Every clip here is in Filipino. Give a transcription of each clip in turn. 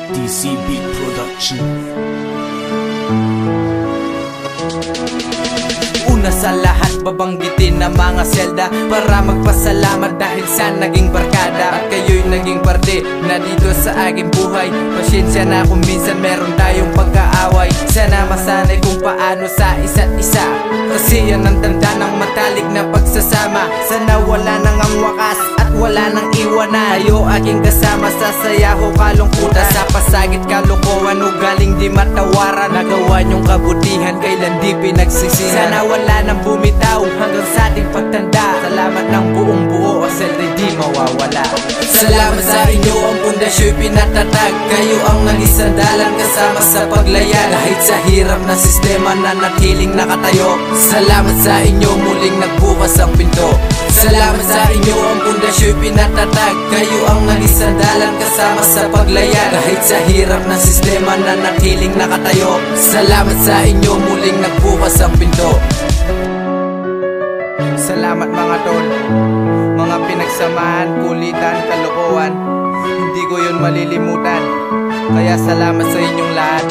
DCB Production. Una sa lahat, babanggitin ang mga selda para magpasalamat dahil sa naging barkada. At kayo'y naging parte na dito sa aking buhay. Pasensya na kung minsan meron tayong pagkaaway. Sana masanay kung paano sa isa't isa, kasi yan ang tanda ng matalik na pagsasama. Sana wala nang ang wakas at wala nang iwanan. Tayo aking kasama sa sayaho kalungkutan, sa pasagit kalokohan, ugaling di matawaran. Nagawa niyong kabutihan, kailan di pinagsisihan. Sana wala nang bumitaw hanggang sa ating pagtanda. Salamat ng buong buo, aselde di mawawala. Salamat sa inyo, ang pundasyo'y pinatatag. Kayo ang naging sandalan kasama sa paglayag. Kahit sa hirap na sistema na natiling nakatayo. Salamat sa inyo, muling nagbukas ang pinto. Salamat sa inyo, ang pundasyo'y pinatatag. Kayo ang naging sandalan kasama sa paglayag. Kahit sa hirap na sistema na natiling nakatayo. Salamat sa inyo, muling nagbukas ang pinto. Salamat mga tol, mga pinagsamahan, kulitan, kalokohan. Hindi ko yun malilimutan, kaya salamat sa inyong lahat.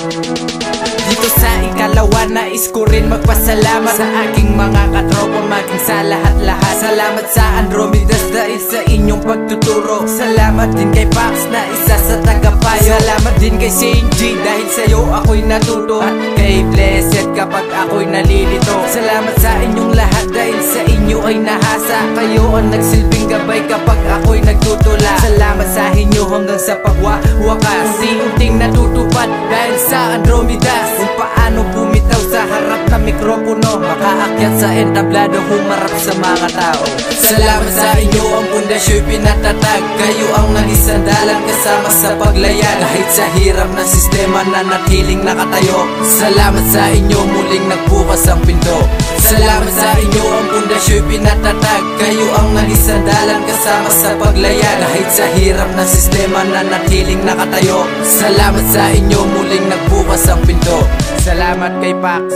Dito sa ikalawa, nais ko rin magpasalamat sa aking mga katropa, maging sa lahat-lahat. Salamat sa Andromedas dahil sa inyong pagtuturo. Salamat din kay Pax na isa sa tagapayo. Salamat din kay Saint G dahil sa'yo ako'y natuto. At kay Blessed kapag ako'y nalilito. Salamat sa inyong lahat dahil sa inyo ay nahasa. Kayo ang nagsilbing gabay kapag ako'y nagtutula. Salamat sa inyo hanggang sa pagwawakas. Unti-unting natutupad dahil sa Andromedas. Kung paano bumitaw sa harap ng mikropono, makaakyat sa entablado, humarap sa mga tao. Salamat sa inyo, ang pundasyo'y pinatatag. Kayo ang naging sandalan kasama sa paglayag. Kahit sa hirap na sistema na natiling nakatayo. Salamat sa inyo, muling nagbukas ang pinto. Salamat sa inyo, ang pundasyo'y pinatatag. Kayo ang naging sandalan kasama sa paglayag. Kahit sa hirap na sistema na natiling nakatayo. Salamat sa inyo, muling nagbukas ang pinto. Salamat kay Pax,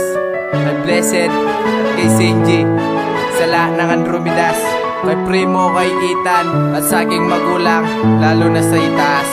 kay Blessed, kay Saint G, sa lahat ng Andromedas, kay Primo, kay Ethan, at sa aking magulang, lalo na sa itaas.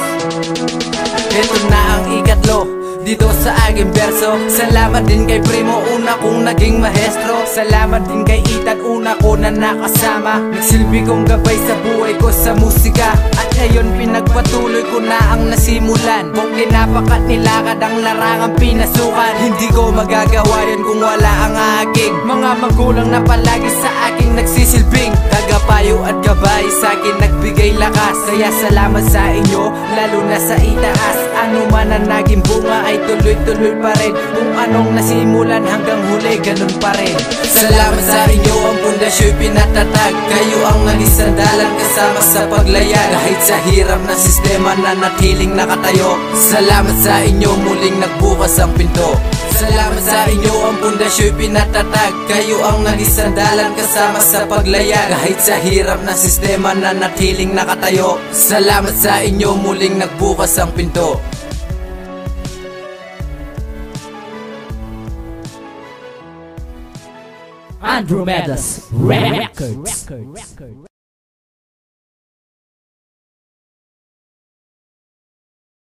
Ito na ang ikatlo dito sa aking verso. Salamat din kay Primo, una kong naging maestro. Salamat din kay Ethan, una ko na nakasama. Nagsilbi kong gabay sa buhay ko sa musika. At ngayon pinagpatuloy ko na ang nasimulan. Kung kinapakat nilakad ang larangang pinasukan. Hindi ko magagawa yun kung wala ang aking mga magulang na palagi sa aking nagsisilbing tagapayo at gabay, sa akin nagbigay lakas. Kaya salamat sa inyo, lalo na sa itaas. Ano man ang naging bunga ay tuloy-tuloy pa rin. Kung anong nasimulan hanggang huli, ganun pa rin. Salamat sa inyo, ang pundasyo'y pinatatag. Kayo ang naging sandalan kasama sa paglayag. Kahit sa hirap na sistema na natiling nakatayo. Salamat sa inyo, muling nagbukas ang pinto. Salamat sa inyo, ang pundasyo'y pinatatag. Kayo ang naging sandalan kasama sa paglayag. Kahit sa hirap na sistema na natiling nakatayo. Salamat sa inyo, muling nagbukas ang pinto. Andromedas Records.